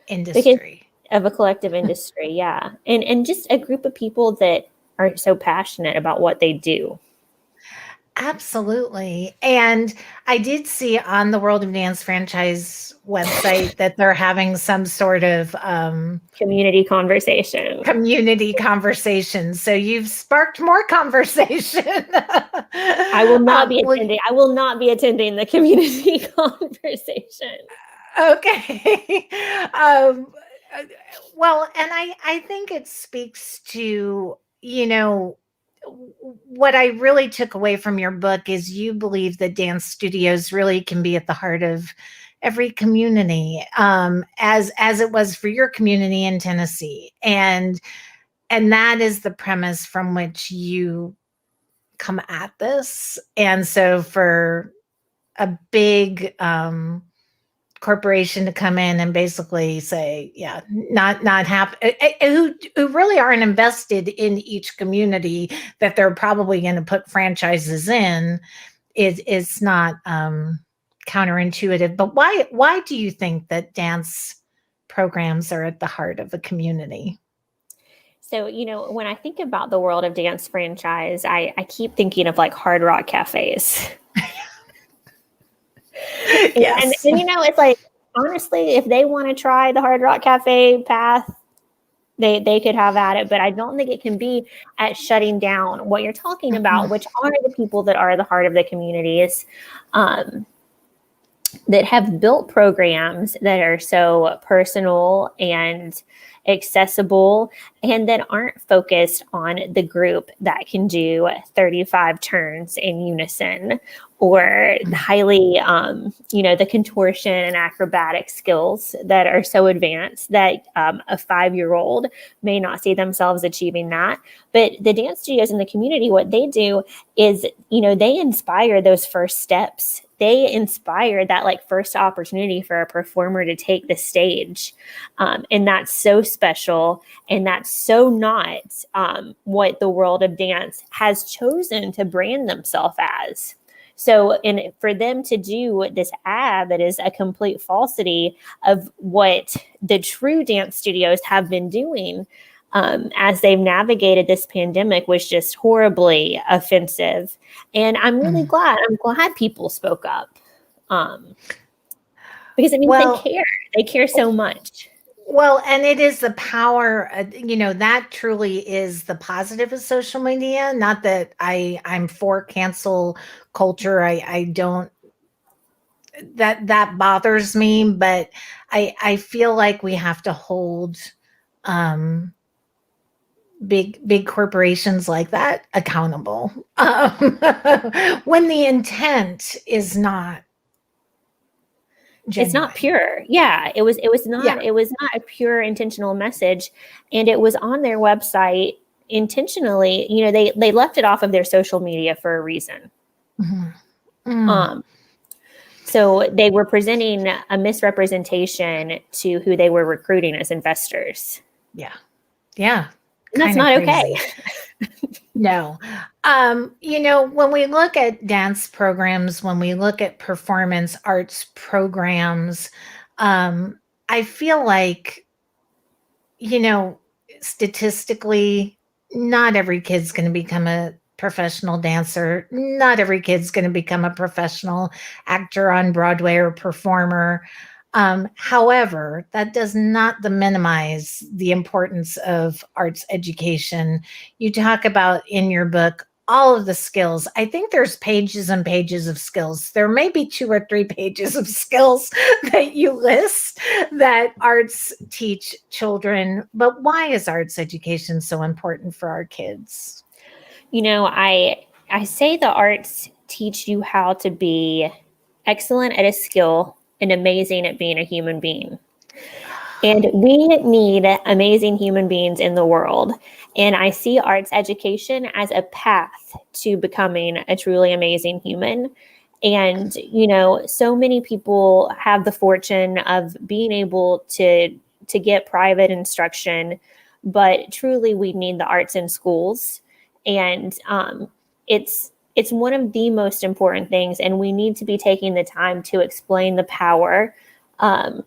industry. Of a collective industry, yeah. And just a group of people that are so passionate about what they do. Absolutely. And I did see on the World of Dance franchise website that they're having some sort of community conversation. So you've sparked more conversation. I will not be attending. I will not be attending the community conversation. Okay. Well, and I think it speaks to, what I really took away from your book is you believe that dance studios really can be at the heart of every community, as it was for your community in Tennessee. And that is the premise from which you come at this. And so for a big corporation to come in and basically say, yeah, not happy, who really aren't invested in each community that they're probably going to put franchises in, is not counterintuitive. But why do you think that dance programs are at the heart of a community? So, when I think about the World of Dance franchise, I keep thinking of like Hard Rock cafes. Yes. And it's like, honestly, if they want to try the Hard Rock Cafe path, they could have at it. But I don't think it can be at shutting down what you're talking about, which are the people that are the heart of the communities, that have built programs that are so personal and accessible, and that aren't focused on the group that can do 35 turns in unison, or highly, the contortion and acrobatic skills that are so advanced that a 5-year-old may not see themselves achieving that. But the dance studios in the community, what they do is, they inspire those first steps they inspired that like first opportunity for a performer to take the stage. And that's so special. And that's so not what the world of dance has chosen to brand themselves as. So, and for them to do this ad that is a complete falsity of what the true dance studios have been doing as they've navigated this pandemic was just horribly offensive. And I'm really glad. I'm glad people spoke up because it means they care. They care so much. Well, and it is the power, that truly is the positive of social media. Not that I'm for cancel culture. I don't, that bothers me, but I feel like we have to hold big corporations like that accountable when the intent is not genuine. It's not pure. Yeah, it was not. Yeah. It was not a pure intentional message, and it was on their website intentionally. They left it off of their social media for a reason. So they were presenting a misrepresentation to who they were recruiting as investors. Yeah. And that's not okay. No. When we look at dance programs, when we look at performance arts programs, I feel like, statistically, not every kid's going to become a professional dancer. Not every kid's going to become a professional actor on Broadway or performer. However, that does not minimize the importance of arts education. You talk about in your book all of the skills. I think there's pages and pages of skills. There may be 2 or 3 pages of skills that you list that arts teach children. But why is arts education so important for our kids? I say the arts teach you how to be excellent at a skill and amazing at being a human being. And we need amazing human beings in the world. And I see arts education as a path to becoming a truly amazing human. And, so many people have the fortune of being able to get private instruction, but truly we need the arts in schools. And it's one of the most important things, and we need to be taking the time to explain the power of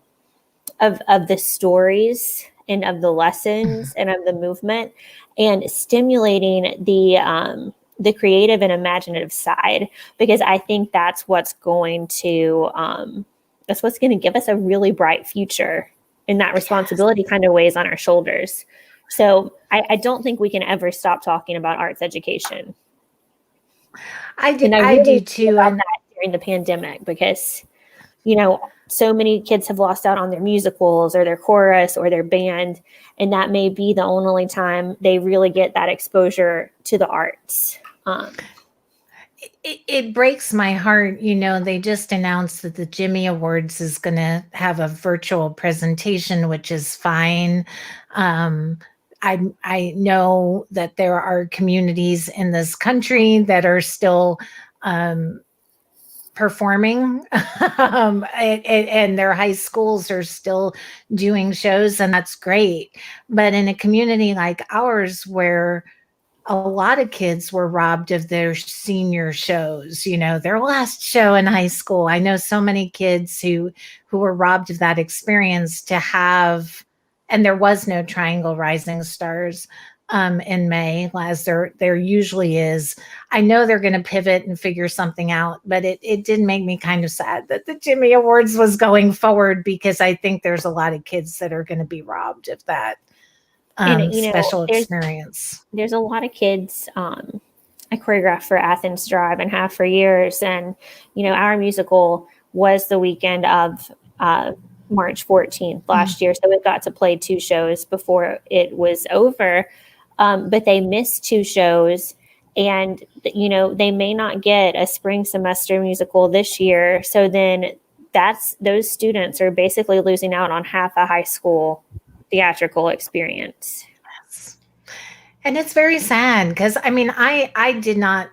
the stories and of the lessons and of the movement, and stimulating the creative and imaginative side, because I think that's what's going to give us a really bright future, and that responsibility kind of weighs on our shoulders. So I don't think we can ever stop talking about arts education. I do too. And that during the pandemic, because, so many kids have lost out on their musicals or their chorus or their band. And that may be the only time they really get that exposure to the arts. It breaks my heart. They just announced that the Jimmy Awards is going to have a virtual presentation, which is fine. I know that there are communities in this country that are still performing and their high schools are still doing shows, and that's great. But in a community like ours, where a lot of kids were robbed of their senior shows, their last show in high school. I know so many kids who were robbed of that experience to have. And there was no Triangle Rising Stars in May, as there usually is. I know they're going to pivot and figure something out, but it did make me kind of sad that the Jimmy Awards was going forward, because I think there's a lot of kids that are going to be robbed of that special experience. There's a lot of kids. I choreographed for Athens Drive and have for years, and our musical was the weekend of March 14th last year. So we got to play 2 shows before it was over. But they missed 2 shows, and, they may not get a spring semester musical this year. So then those students are basically losing out on half a high school theatrical experience. Yes. And it's very sad, because I did not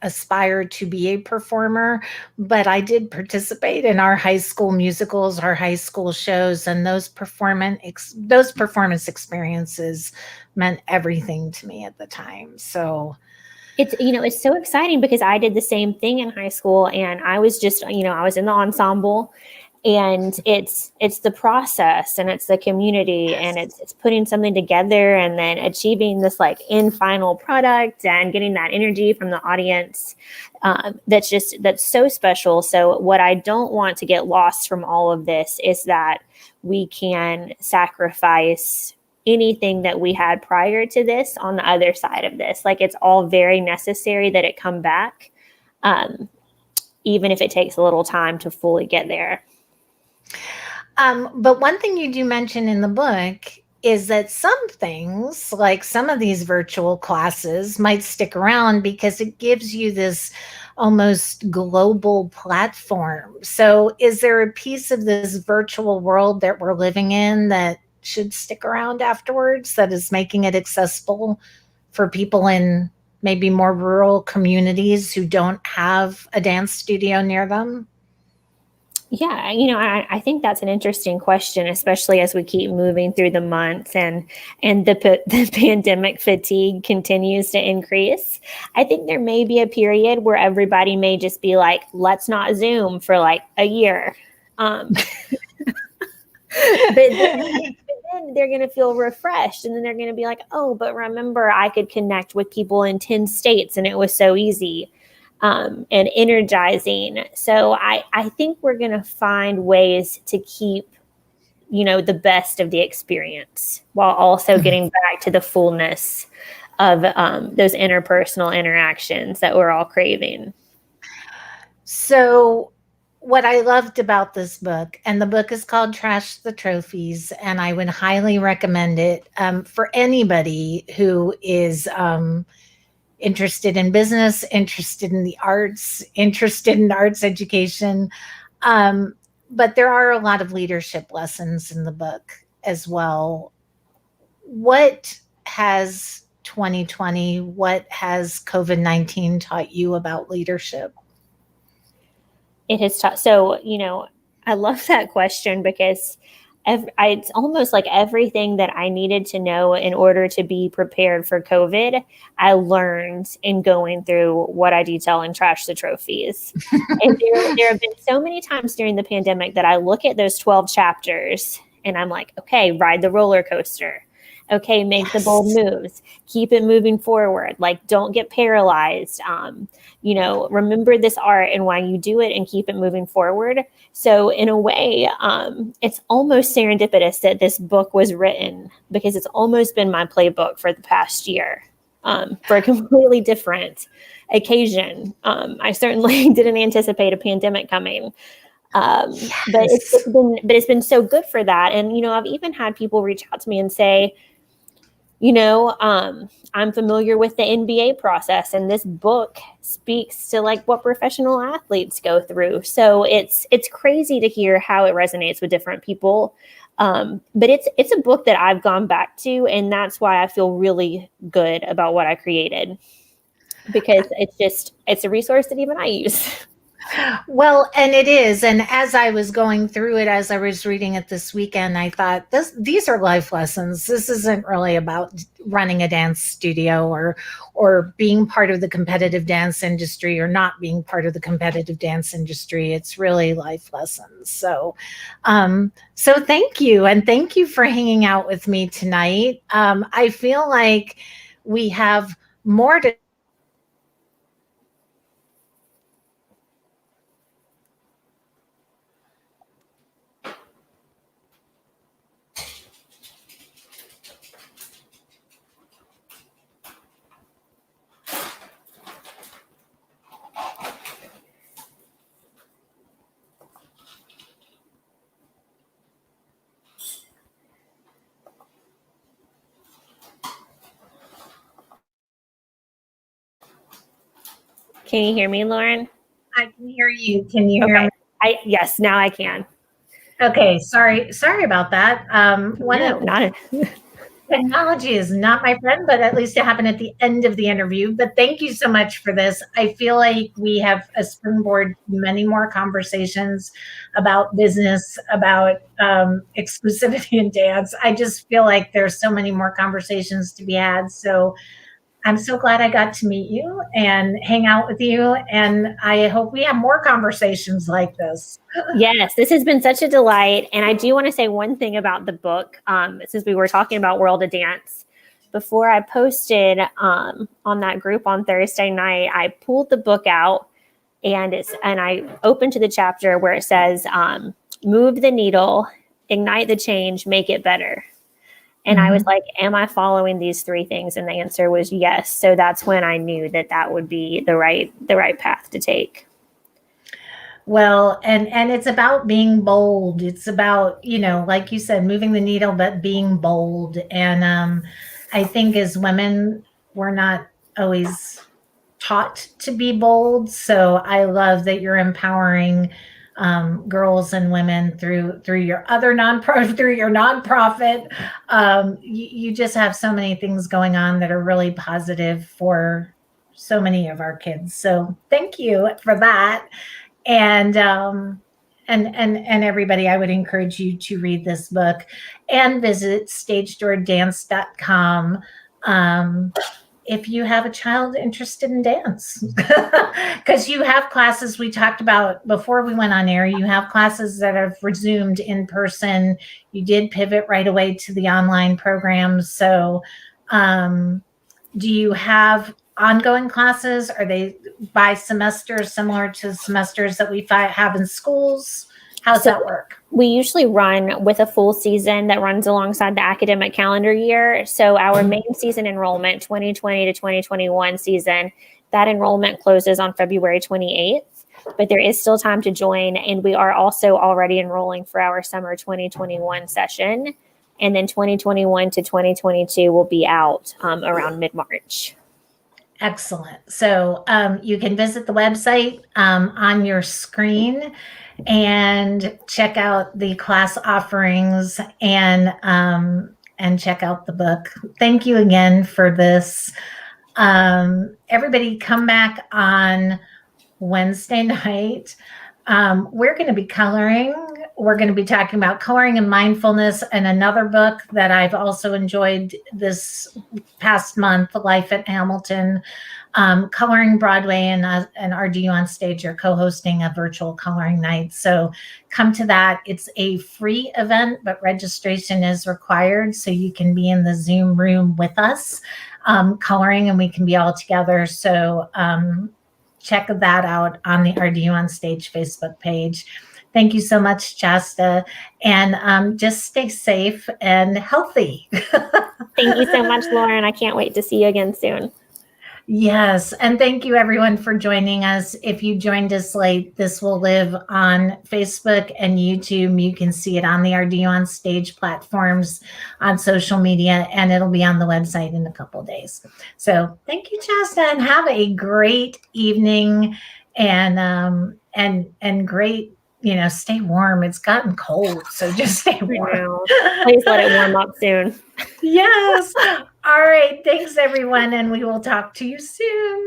aspire to be a performer, but I did participate in our high school musicals, our high school shows, and those performance experiences meant everything to me at the time. So it's so exciting because I did the same thing in high school, and I was just, I was in the ensemble, and it's the process, and it's the community, and it's putting something together and then achieving this like end final product and getting that energy from the audience. That's so special. So what I don't want to get lost from all of this is that we can sacrifice anything that we had prior to this on the other side of this. Like, it's all very necessary that it come back, even if it takes a little time to fully get there. But one thing you do mention in the book is that some things, like some of these virtual classes, might stick around because it gives you this almost global platform. So, is there a piece of this virtual world that we're living in that should stick around afterwards, that is making it accessible for people in maybe more rural communities who don't have a dance studio near them? Yeah, I think that's an interesting question, especially as we keep moving through the months and the pandemic fatigue continues to increase. I think there may be a period where everybody may just be like, let's not Zoom for like a year. But then they're going to feel refreshed, and then they're going to be like, oh, but remember, I could connect with people in 10 states and it was so easy. And energizing. So I think we're going to find ways to keep, the best of the experience while also getting back to the fullness of those interpersonal interactions that we're all craving. So, what I loved about this book, and the book is called Trash the Trophies, and I would highly recommend it for anybody who is interested in business, interested in the arts, interested in arts education. But there are a lot of leadership lessons in the book as well. What has 2020, what has COVID-19 taught you about leadership? It has taught. So, I love that question because it's almost like everything that I needed to know in order to be prepared for COVID, I learned in going through what I detail in Trash the Trophies. And there have been so many times during the pandemic that I look at those 12 chapters and I'm like, okay, ride the roller coaster. Okay, make the bold moves, keep it moving forward. Like, don't get paralyzed. Remember this art and why you do it and keep it moving forward. So in a way, it's almost serendipitous that this book was written because it's almost been my playbook for the past year, for a completely different occasion. I certainly didn't anticipate a pandemic coming. Yes. But it's been so good for that. And, I've even had people reach out to me and say, I'm familiar with the NBA process, and this book speaks to like what professional athletes go through. So it's crazy to hear how it resonates with different people. But it's a book that I've gone back to, and that's why I feel really good about what I created, because it's a resource that even I use. Well, and it is. And as I was going through it, as I was reading it this weekend, I thought these are life lessons. This isn't really about running a dance studio or being part of the competitive dance industry or not being part of the competitive dance industry. It's really life lessons. So thank you. And thank you for hanging out with me tonight. I feel like we have more to Can you hear me, Lauren? I can hear you. Can you hear me? Yes, now I can. Okay, sorry about that. Technology is not my friend, but at least it happened at the end of the interview. But thank you so much for this. I feel like we have a springboard to many more conversations about business, about exclusivity in dance. I just feel like there's so many more conversations to be had. So I'm so glad I got to meet you and hang out with you. And I hope we have more conversations like this. Yes, this has been such a delight. And I do want to say one thing about the book, since we were talking about World of Dance. Before I posted on that group on Thursday night, I pulled the book out and I opened to the chapter where it says, move the needle, ignite the change, make it better. And I was like, am I following these three things? And the answer was yes. So that's when I knew that would be the right path to take. Well, and it's about being bold. It's about, like you said, moving the needle, but being bold. And I think as women, we're not always taught to be bold. So I love that you're empowering girls and women through your other through your nonprofit. You just have so many things going on that are really positive for so many of our kids. So thank you for that. And everybody, I would encourage you to read this book and visit stagedoordance.com. If you have a child interested in dance, because you have classes we talked about before we went on air, you have classes that have resumed in person. You did pivot right away to the online programs. So do you have ongoing classes? Are they by semester, similar to semesters that we have in schools? How's that work? We usually run with a full season that runs alongside the academic calendar year. So our main season enrollment, 2020 to 2021 season, that enrollment closes on February 28th, but there is still time to join. And we are also already enrolling for our summer 2021 session. And then 2021 to 2022 will be out around mid-March. Excellent. So you can visit the website on your screen and check out the class offerings and check out the book. Thank you again for this. Everybody come back on Wednesday night. We're going to be coloring. We're going to be talking about coloring and mindfulness, and another book that I've also enjoyed this past month, Life at Hamilton. Coloring Broadway and RDU on Stage are co-hosting a virtual coloring night. So come to that. It's a free event, but registration is required. So you can be in the Zoom room with us coloring, and we can be all together. So check that out on the RDU on Stage Facebook page. Thank you so much, Chasta. And just stay safe and healthy. Thank you so much, Lauren. I can't wait to see you again soon. Yes. And thank you, everyone, for joining us. If you joined us late, this will live on Facebook and YouTube. You can see it on the RDU on Stage platforms, on social media, and it'll be on the website in a couple of days. So thank you, Chasta, and have a great evening and great, stay warm. It's gotten cold, so just stay warm. Please let it warm up soon. Yes. All right. Thanks, everyone. And we will talk to you soon.